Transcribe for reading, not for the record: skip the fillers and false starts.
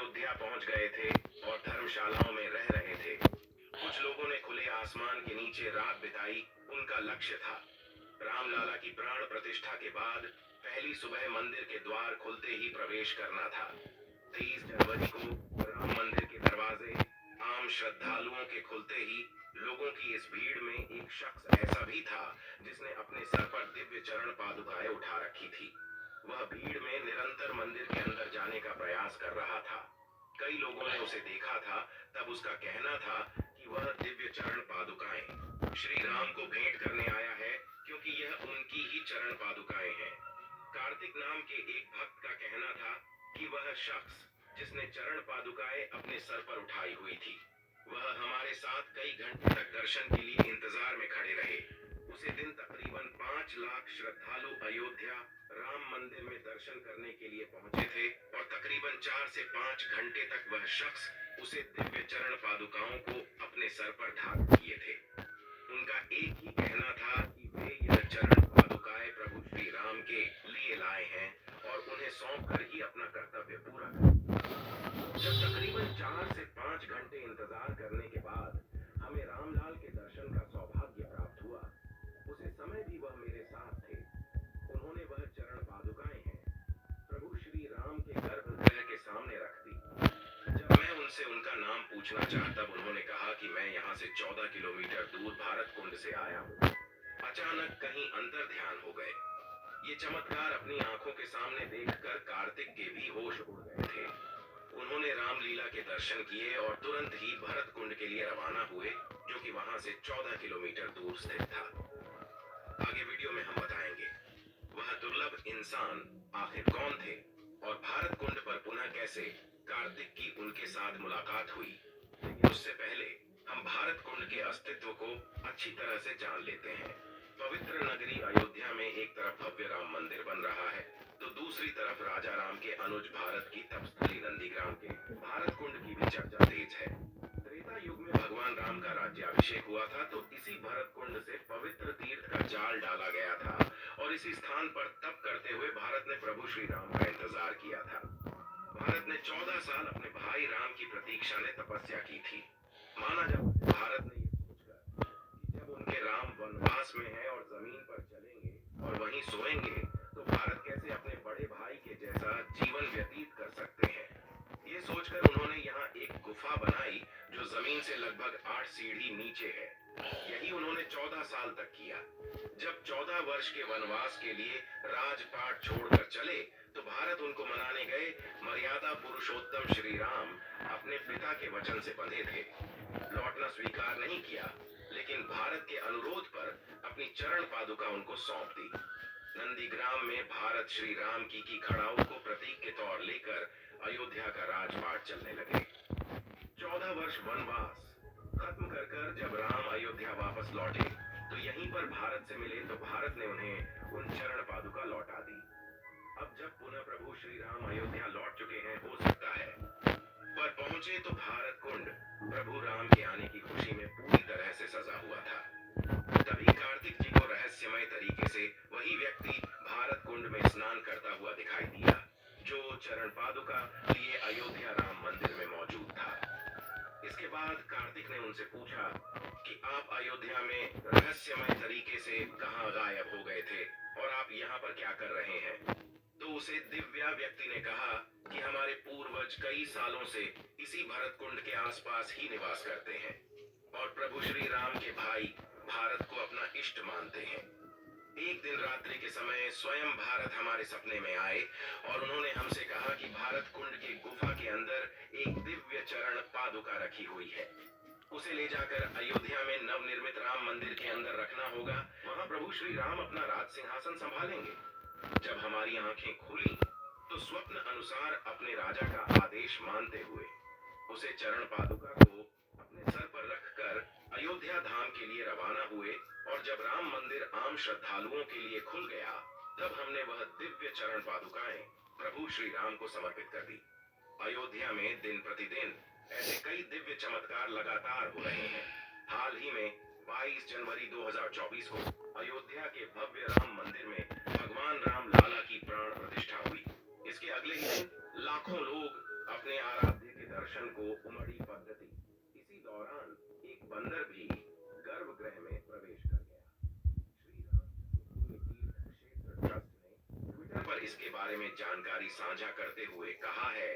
अयोध्या पहुंच गए थे और धर्मशालाओं में रह रहे थे। कुछ लोगों ने खुले आसमान के नीचे रात बिताई। उनका लक्ष्य था रामलाला की प्राण प्रतिष्ठा के बाद पहली सुबह मंदिर के द्वार खुलते ही प्रवेश करना था। 23 जनवरी को राम मंदिर के दरवाजे आम श्रद्धालुओं के खुलते ही लोगों की इस भीड़ में एक शख्स ऐसा भी था जिसने अपने सर पर दिव्य चरण पादुकाएं उठा रखी थी। वह भीड़ में निरंतर मंदिर के अंदर जाने का प्रयास कर रहा था। कई लोगों ने उसे देखा था। तब उसका कहना था कि वह दिव्य चरण पादुकाएं श्री राम को भेंट करने आया है, क्योंकि यह उनकी ही चरण पादुकाएं हैं। कार्तिक नाम के एक भक्त का कहना था कि वह शख्स जिसने चरण पादुकाएं अपने सर पर उठाई हुई थी, वह हमारे साथ कई घंटे तक दर्शन के लिए इंतजार में खड़े रहे। उसी दिन तकरीबन 5 लाख श्रद्धालु अयोध्या राम मंदिर में दर्शन करने के लिए पहुंचे थे और तकरीबन 4 से 5 घंटे तक वह शख्स उसे दिव्य चरण पादुकाओं को अपने सर पर धारण किए थे। उनका एक ही कहना था कि वे यह चरण पादुकाएं प्रभु श्री राम के लिए लाए हैं और उन्हें सौंप कर ही अपना कर्तव्य पूरा करें। जब तकरीबन 4 से 5 घंटे इंतजार करने के बाद हमें रामलाल के दर्शन का सौभाग्य प्राप्त हुआ, उसी समय भी वह मेरे साथ थे। उन्होंने वह चरण पादुकाएं हैं प्रभु श्री राम के गर्भगृह के सामने रख दी। जब मैं उनसे उनका नाम पूछना चाहा तब उन्होंने कहा कि मैं यहाँ से 14 किलोमीटर दूर भारत कुंड से आया हूँ। अचानक कहीं अंतर ध्यान हो गए। ये चमत्कार अपनी आंखों के सामने देखकर कार्तिक के भी होश उड़ गए थे। उन्होंने रामलीला के दर्शन किए और तुरंत ही भरत कुंड के लिए रवाना हुए, जो कि वहां से 14 किलोमीटर दूर स्थित था। आगे वीडियो में हम बताएंगे वह दुर्लभ इंसान आखिर कौन थे और भारत कुंड पर पुनः कैसे कार्तिक की उनके साथ मुलाकात हुई। लेकिन उससे पहले हम भारत कुंड के अस्तित्व को अच्छी तरह से जान लेते हैं। पवित्र नगरी अयोध्या में एक तरफ भव्य राम मंदिर बन रहा है, तो दूसरी तरफ राजा राम के अनुज भारत की तपस्थली नंदीग्राम के भारत कुंड की भी चर्चा तेज है। त्रेता युग में भगवान राम का राज्याभिषेक हुआ था, तो इसी भरत कुंड से पवित्र तीर्थ का जाल डाला गया था और इसी स्थान पर तप करते हुए भारत ने प्रभु श्री राम का इंतजार किया था। भारत ने 14 साल अपने भाई राम की प्रतीक्षा ने तपस्या की थी। माना जाता है भारत ने यह सोचकर कि जब उनके राम वनवास में हैं और जमीन पर चलेंगे और वहीं सोएंगे, तो भारत कैसे अपने बड़े भाई के जैसा जीवन व्यतीत कर सकते हैं। ये सोचकर उन्होंने यहाँ एक गुफा बनाई जो जमीन से लगभग 8 सीढ़ी नीचे है। यही उन्होंने 14 साल तक किया। जब 14 वर्ष के वनवास के लिए राजपाट छोड़कर चले, तो भारत उनको मनाने गए। मर्यादा पुरुषोत्तम श्री राम अपने पिता के वचन से बंधे थे, लौटना स्वीकार नहीं किया, लेकिन भारत के अनुरोध पर अपनी चरण पादुका उनको सौंप दी। नंदीग्राम में भारत श्री राम की खड़ाऊ को प्रतीक के तौर लेकर अयोध्या का राजपाट चलने लगे। 14 वर्ष वनवास खत्म कर जब राम अयोध्या वापस लौटे, तो यहीं पर भारत से मिले, तो भारत ने उन्हें उन चरण पादुका लौटा दी। अब जब पुनः प्रभु श्री राम अयोध्या लौट चुके हैं, हो सकता है पर पहुंचे तो भारत कुंड प्रभु राम के आने की खुशी में पूरी तरह से सजा हुआ था। तभी कार्तिक जी को रहस्यमय तरीके से वही व्यक्ति भारत कुंड में स्नान करता हुआ दिखाई दिया, जो चरण पादुका लिए अयोध्या राम मंदिर में मौजूद था। इसके बाद कार्तिक ने उनसे पूछा कि आप अयोध्या में रहस्यमय तरीके से कहां गायब हो गए थे और आप यहाँ पर क्या कर रहे हैं। तो उसे दिव्या व्यक्ति ने कहा कि हमारे पूर्वज कई सालों से इसी भरत कुंड के आसपास ही निवास करते हैं और प्रभु श्री राम के भाई भारत को अपना इष्ट मानते हैं। एक दिन रात्रि के समय स्वयं भारत हमारे सपने में आए और उन्होंने हमसे कहा कि भारत कुंड की गुफा के अंदर एक दिव्य चरण पादुका रखी हुई है। उसे ले जाकर अयोध्या में नवनिर्मित राम मंदिर के अंदर रखना होगा। वहां प्रभु श्री राम अपना राज सिंहासन संभालेंगे। जब हमारी आंखें खुली, तो स्वप्न अनुसार अपने राजा का आदेश मानते हुए उसे चरण पादुका को अपने सर पर रखकर अयोध्या धाम के लिए रवाना हुए और जब राम मंदिर आम श्रद्धालुओं के लिए खुल गया, तब हमने वह दिव्य चरण पादुकाएं प्रभु श्री राम को समर्पित कर दी। अयोध्या में दिन प्रतिदिन ऐसे कई दिव्य चमत्कार लगातार हो रहे हैं। हाल ही में 22 जनवरी 2024 को अयोध्या के भव्य राम मंदिर में भगवान राम लाला की प्राण प्रतिष्ठा हुई। इसके अगले ही दिन लाखों लोग अपने आराध्य दर्शन को उमड़ी पद्धति। इसी दौरान एक बंदर भी गर्भगृह में प्रवेश कर गया। श्री राम जन्मभूमि तीर्थ क्षेत्र ट्रस्ट ने ट्विटर पर इसके बारे में जानकारी साझा करते हुए कहा है